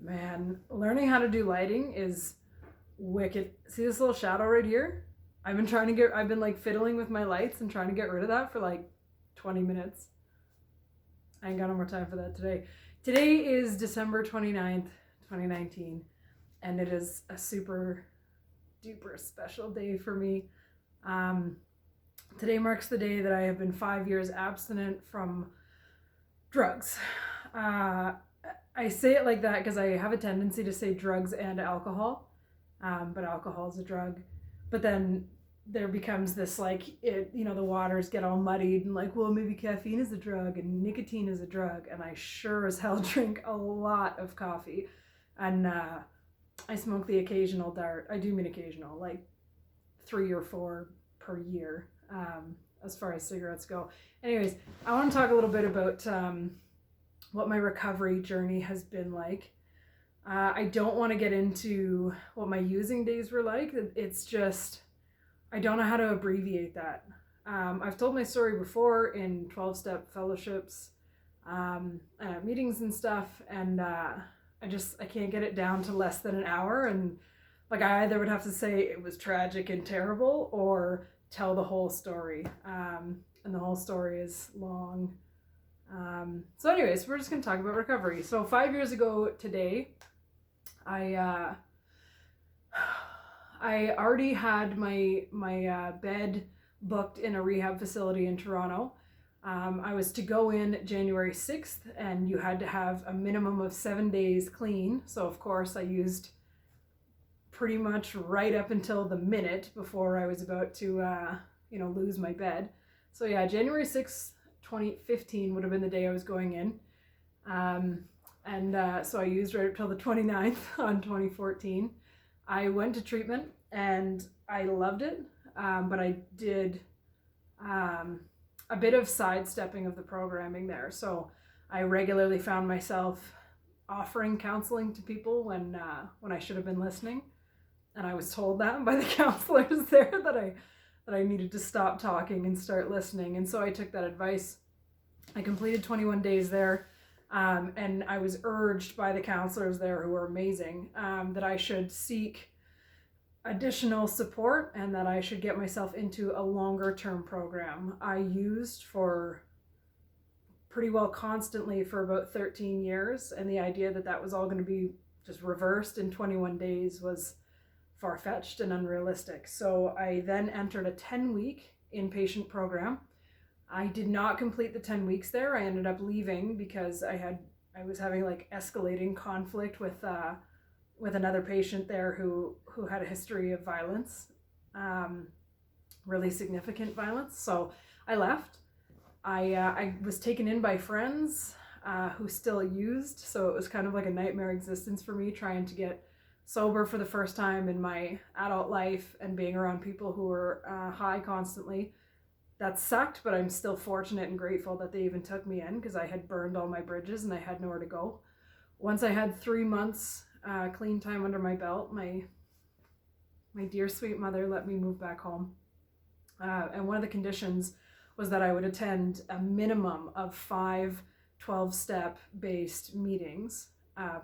Man, learning how to do lighting is wicked. See this little shadow right here? I've been like fiddling with my lights and trying to get rid of that for like 20 minutes. I ain't got no more time for that today. Today is December 29th, 2019, and it is a super duper special day for me. Today marks the day that I have been 5 years abstinent from drugs. I say it like that because I have a tendency to say drugs and alcohol, but alcohol is a drug. But then there becomes this the waters get all muddied and like, well, maybe caffeine is a drug and nicotine is a drug. And I sure as hell drink a lot of coffee. And I smoke the occasional dart. I do mean occasional, like 3 or 4 per year, as far as cigarettes go. Anyways, I want to talk a little bit about what my recovery journey has been like. I don't want to get into what my using days were like. It's just, I don't know how to abbreviate that. I've told my story before in 12-step fellowships, meetings and stuff, and I can't get it down to less than an hour. And like, I either would have to say it was tragic and terrible or tell the whole story. And the whole story is long. So anyways, we're just going to talk about recovery. So 5 years ago today, I already had my bed booked in a rehab facility in Toronto. I was to go in January 6th, and you had to have a minimum of 7 days clean. So of course I used pretty much right up until the minute before I was about to lose my bed. So yeah, January 6th 2015 would have been the day I was going in. So I used right up till the 29th on 2014. I went to treatment and I loved it, but I did a bit of sidestepping of the programming there. So I regularly found myself offering counseling to people when I should have been listening. And I was told that by the counselors there that I needed to stop talking and start listening. And so I took that advice. I completed 21 days there, and I was urged by the counselors there, who were amazing, that I should seek additional support and that I should get myself into a longer term program. I used for pretty well constantly for about 13 years, and the idea that that was all going to be just reversed in 21 days was far-fetched and unrealistic. So I then entered a 10-week inpatient program. I did not complete the 10 weeks there. I ended up leaving because I was having like escalating conflict with another patient there who had a history of violence, really significant violence. So I left. I was taken in by friends who still used, so it was kind of like a nightmare existence for me, trying to get sober for the first time in my adult life and being around people who were high constantly. That sucked, but I'm still fortunate and grateful that they even took me in, because I had burned all my bridges and I had nowhere to go. Once I had 3 months clean time under my belt, my dear sweet mother let me move back home. And one of the conditions was that I would attend a minimum of 5 12-step based meetings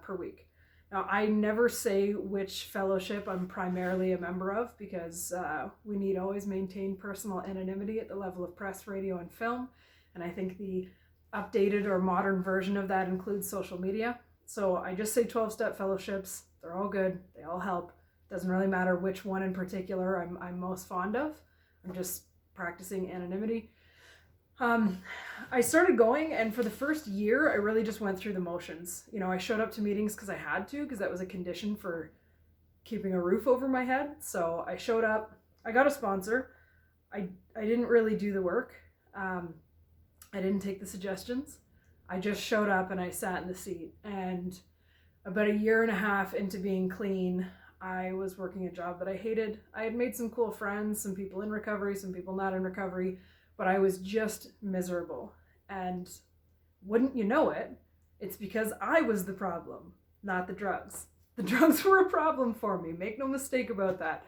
per week. Now, I never say which fellowship I'm primarily a member of, because we need always maintain personal anonymity at the level of press, radio, and film. And I think the updated or modern version of that includes social media. So I just say 12-step fellowships. They're all good. They all help. Doesn't really matter which one in particular I'm most fond of. I'm just practicing anonymity. I started going, and for the first year, I really just went through the motions. I showed up to meetings because I had to, because that was a condition for keeping a roof over my head. So I showed up. I got a sponsor. I didn't really do the work. I didn't take the suggestions. I just showed up and I sat in the seat. And about a year and a half into being clean, I was working a job that I hated. I had made some cool friends, some people in recovery, some people not in recovery, but I was just miserable. And wouldn't you know it, it's because I was the problem, not the drugs. The drugs were a problem for me. Make no mistake about that.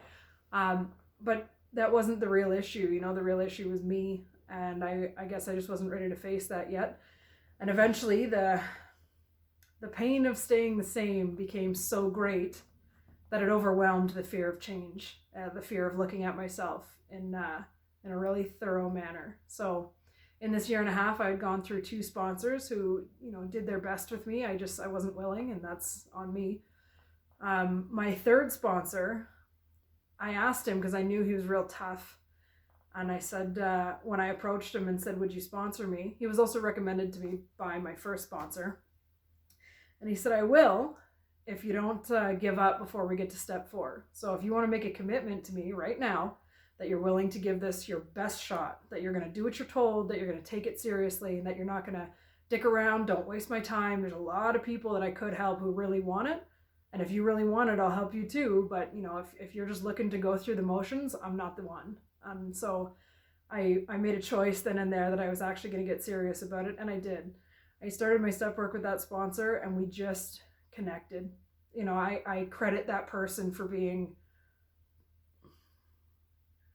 But that wasn't the real issue. The real issue was me. And I guess I just wasn't ready to face that yet. And eventually the the pain of staying the same became so great that it overwhelmed the fear of change, the fear of looking at myself in a really thorough manner. So in this year and a half, I had gone through 2 sponsors who, did their best with me. I wasn't willing, and that's on me. My 3rd sponsor, I asked him because I knew he was real tough. And I said, when I approached him and said, would you sponsor me? He was also recommended to me by my first sponsor. And he said, I will, if you don't give up before we get to step 4. So if you want to make a commitment to me right now, that you're willing to give this your best shot, that you're going to do what you're told, that you're going to take it seriously, and that you're not going to dick around, don't waste my time. There's a lot of people that I could help who really want it. And if you really want it, I'll help you too. But, if you're just looking to go through the motions, I'm not the one. So I made a choice then and there that I was actually going to get serious about it. And I did. I started my step work with that sponsor, and we just connected. I credit that person for being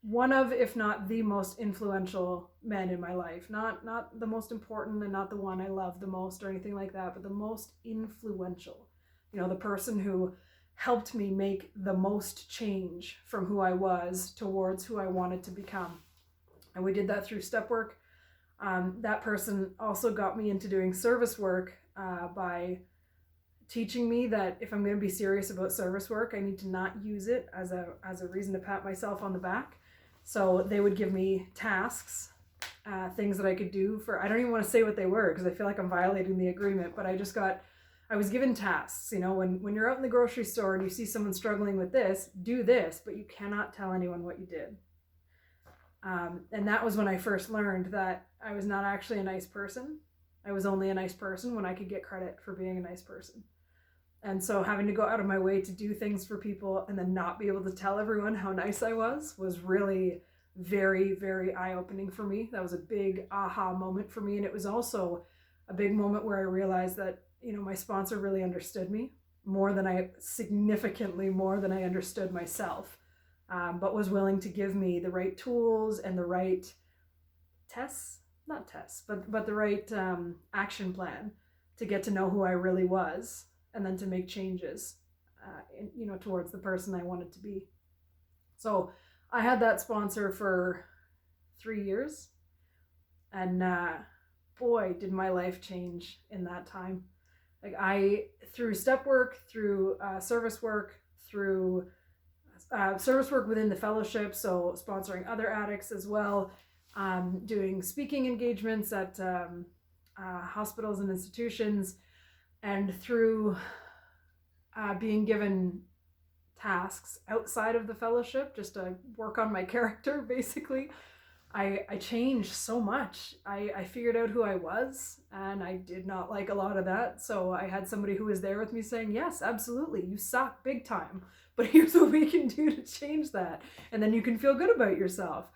one of, if not the most influential men in my life. Not the most important and not the one I love the most or anything like that, but the most influential. The person who helped me make the most change from who I was towards who I wanted to become. And we did that through step work. That person also got me into doing service work by teaching me that if I'm going to be serious about service work, I need to not use it as a reason to pat myself on the back. So they would give me tasks, things that I could do for, I don't even want to say what they were because I feel like I'm violating the agreement, but I was given tasks. When you're out in the grocery store and you see someone struggling with this, do this, but you cannot tell anyone what you did. And that was when I first learned that I was not actually a nice person. I was only a nice person when I could get credit for being a nice person. And so having to go out of my way to do things for people and then not be able to tell everyone how nice I was really very, very eye-opening for me. That was a big aha moment for me. And it was also a big moment where I realized that, my sponsor really understood me significantly more than I understood myself, but was willing to give me the right tools and the right but the right action plan to get to know who I really was, and then to make changes, towards the person I wanted to be. So I had that sponsor for 3 years, and boy, did my life change in that time. Through step work, through service work, through service work within the fellowship, so sponsoring other addicts as well, doing speaking engagements at hospitals and institutions, and through being given tasks outside of the fellowship just to work on my character, basically. I changed so much. I figured out who I was, and I did not like a lot of that. So I had somebody who was there with me saying, yes, absolutely, you suck big time, but here's what we can do to change that. And then you can feel good about yourself.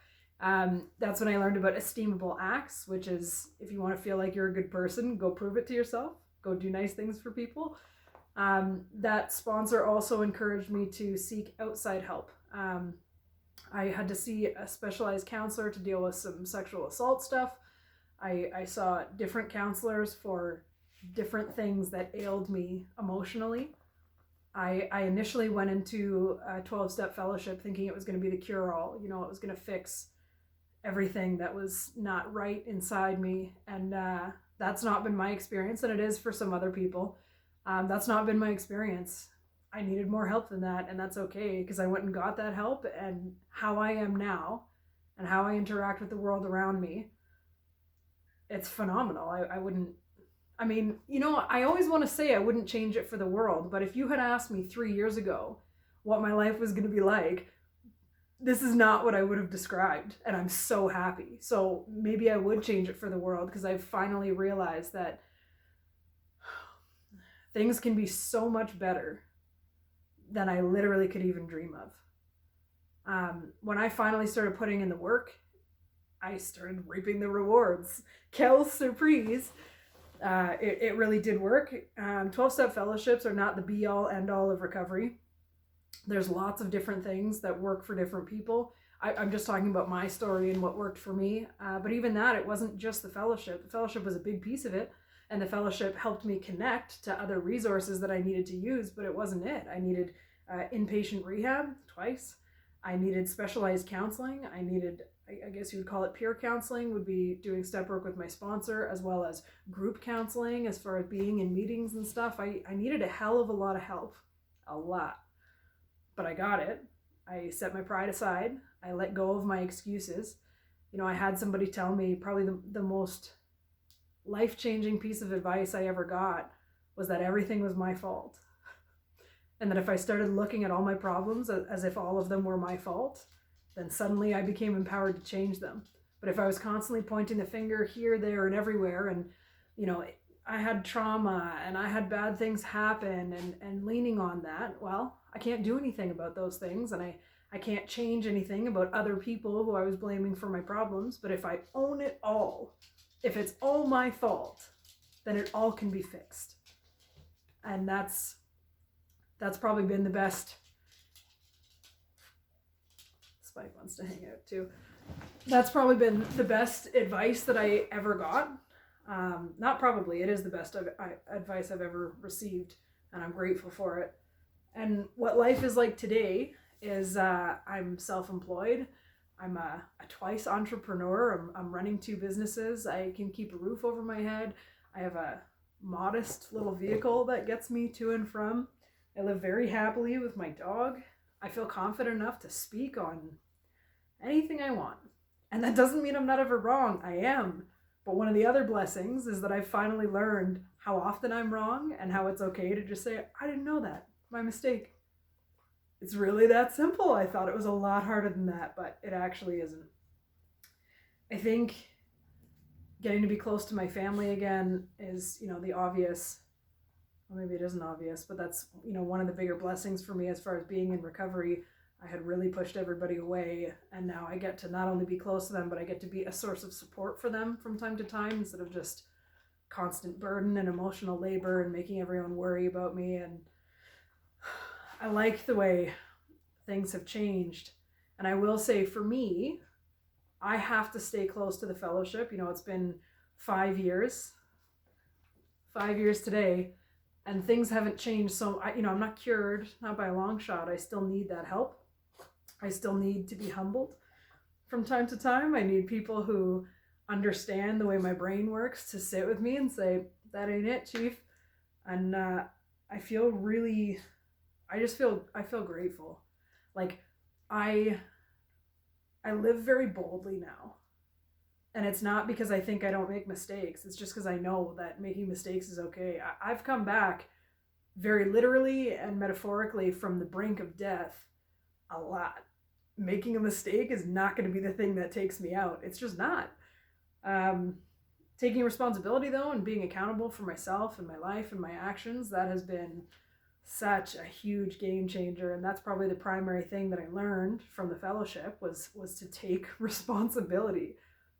That's when I learned about esteemable acts, which is, if you want to feel like you're a good person, go prove it to yourself. Go do nice things for people. That sponsor also encouraged me to seek outside help. I had to see a specialized counselor to deal with some sexual assault stuff. I saw different counselors for different things that ailed me emotionally. I initially went into a 12-step fellowship thinking it was going to be the cure-all. It was going to fix everything that was not right inside me. And that's not been my experience, and it is for some other people. That's not been my experience. I needed more help than that, and that's okay, because I went and got that help, and how I am now and how I interact with the world around me, it's phenomenal. I always want to say I wouldn't change it for the world, but if you had asked me 3 years ago what my life was going to be like, this is not what I would have described, and I'm so happy. So maybe I would change it for the world, because I've finally realized that things can be so much better than I literally could even dream of. When I finally started putting in the work, I started reaping the rewards. Quelle surprise. It really did work. 12-step fellowships are not the be-all, end-all of recovery. There's lots of different things that work for different people. I'm just talking about my story and what worked for me. But even that, it wasn't just the fellowship. The fellowship was a big piece of it. And the fellowship helped me connect to other resources that I needed to use, but it wasn't it. I needed inpatient rehab twice. I needed specialized counseling. I needed, I guess you would call it peer counseling, would be doing step work with my sponsor, as well as group counseling as far as being in meetings and stuff. I needed a hell of a lot of help, a lot. But I got it. I set my pride aside. I let go of my excuses. You know, I had somebody tell me probably the most life-changing piece of advice I ever got was that everything was my fault. And that if I started looking at all my problems as if all of them were my fault, then suddenly I became empowered to change them. But if I was constantly pointing the finger here, there, and everywhere, and, you know, I had trauma and I had bad things happen and leaning on that, well, I can't do anything about those things, and I can't change anything about other people who I was blaming for my problems. But if I own it all, if it's all my fault, then it all can be fixed. And that's probably been the best. Spike wants to hang out too. That's probably been the best advice that I ever got. Not probably, it is the best advice I've ever received, and I'm grateful for it. And what life is like today is I'm self-employed. I'm a twice entrepreneur. I'm running 2 businesses. I can keep a roof over my head. I have a modest little vehicle that gets me to and from. I live very happily with my dog. I feel confident enough to speak on anything I want. And that doesn't mean I'm not ever wrong. I am. But one of the other blessings is that I've finally learned how often I'm wrong and how it's okay to just say, I didn't know that. My mistake. It's really that simple. I thought it was a lot harder than that, but it actually isn't. I think getting to be close to my family again is, you know, the obvious. Well, maybe it isn't obvious, but that's, you know, one of the bigger blessings for me as far as being in recovery. I had really pushed everybody away, and now I get to not only be close to them, but I get to be a source of support for them from time to time, instead of just constant burden and emotional labor and making everyone worry about me. And I like the way things have changed. And I will say, for me, I have to stay close to the fellowship. You know, it's been 5 years today, and things haven't changed. So, I'm not cured, not by a long shot. I still need that help. I still need to be humbled from time to time. I need people who understand the way my brain works to sit with me and say, that ain't it, Chief. And I feel grateful. Like, I live very boldly now. And it's not because I think I don't make mistakes. It's just because I know that making mistakes is okay. I've come back very literally and metaphorically from the brink of death a lot. Making a mistake is not going to be the thing that takes me out. It's just not. Taking responsibility, though, and being accountable for myself and my life and my actions, that has been such a huge game changer. And that's probably the primary thing that I learned from the fellowship was to take responsibility.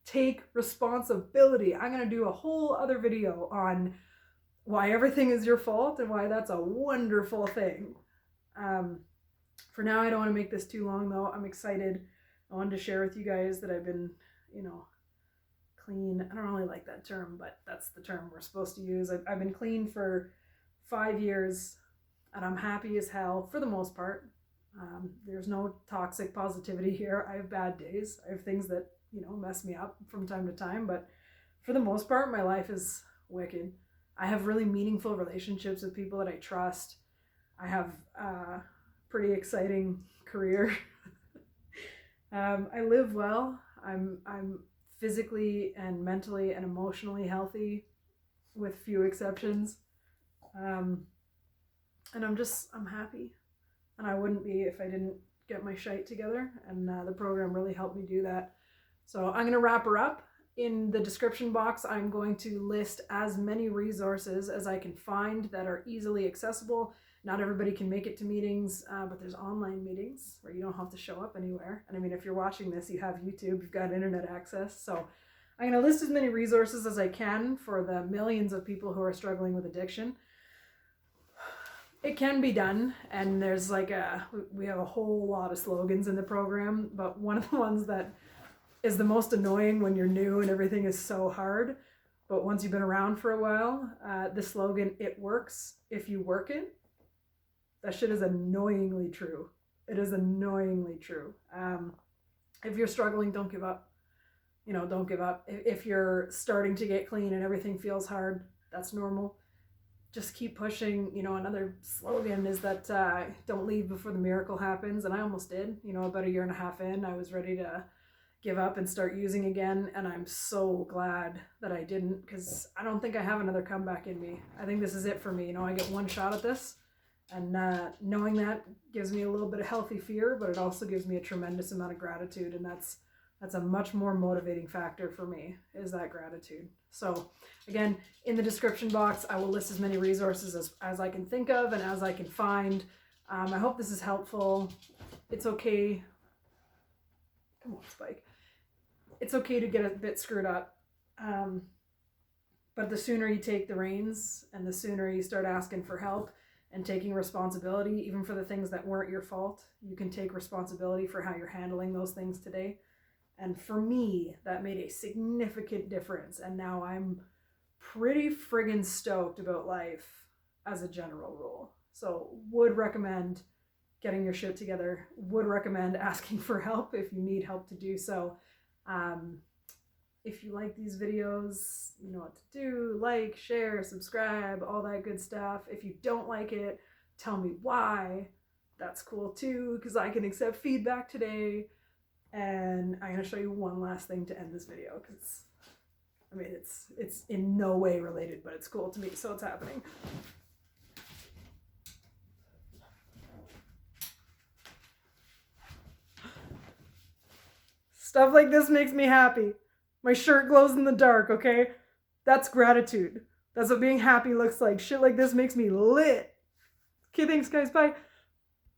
Take responsibility. I'm going to do a whole other video on why everything is your fault and why that's a wonderful thing. For now, I don't want to make this too long, though. I'm excited. I wanted to share with you guys that I've been, clean. I don't really like that term, but that's the term we're supposed to use. I've been clean for 5 years, and I'm happy as hell for the most part. There's no toxic positivity here. I have bad days. I have things that, mess me up from time to time, but for the most part, my life is wicked. I have really meaningful relationships with people that I trust. I have a pretty exciting career. I live well. I'm physically and mentally and emotionally healthy, with few exceptions. And I'm happy. And I wouldn't be if I didn't get my shite together. And the program really helped me do that. So I'm going to wrap her up. In the description box, I'm going to list as many resources as I can find that are easily accessible. Not everybody can make it to meetings, but there's online meetings where you don't have to show up anywhere. And I mean, if you're watching this, you have YouTube, you've got internet access. So I'm going to list as many resources as I can for the millions of people who are struggling with addiction. It can be done, and there's we have a whole lot of slogans in the program, but one of the ones that is the most annoying when you're new and everything is so hard, But once you've been around for a while, the slogan, "It works if you work it," that shit is annoyingly true. It is annoyingly true. If you're struggling, don't give up. Don't give up. If you're starting to get clean and everything feels hard, that's normal. Just keep pushing. Another slogan is that don't leave before the miracle happens. And I almost did. About a year and a half in, I was ready to give up and start using again. And I'm so glad that I didn't, because I don't think I have another comeback in me. I think this is it for me. I get one shot at this. And knowing that gives me a little bit of healthy fear, but it also gives me a tremendous amount of gratitude. And that's a much more motivating factor for me, is that gratitude. So again, in the description box, I will list as many resources as I can think of and as I can find. I hope this is helpful. It's okay. Come on, Spike. It's okay to get a bit screwed up. But the sooner you take the reins and the sooner you start asking for help and taking responsibility, even for the things that weren't your fault, you can take responsibility for how you're handling those things today. And for me, that made a significant difference. And now I'm pretty friggin' stoked about life as a general rule. So would recommend getting your shit together. Would recommend asking for help if you need help to do so. If you like these videos, you know what to do. Like, share, subscribe, all that good stuff. If you don't like it, tell me why. That's cool too, because I can accept feedback today. And I'm going to show you one last thing to end this video, because it's in no way related, but it's cool to me, so it's happening. Stuff like this makes me happy. My shirt glows in the dark, okay? That's gratitude. That's what being happy looks like. Shit like this makes me lit. Okay, thanks guys, bye.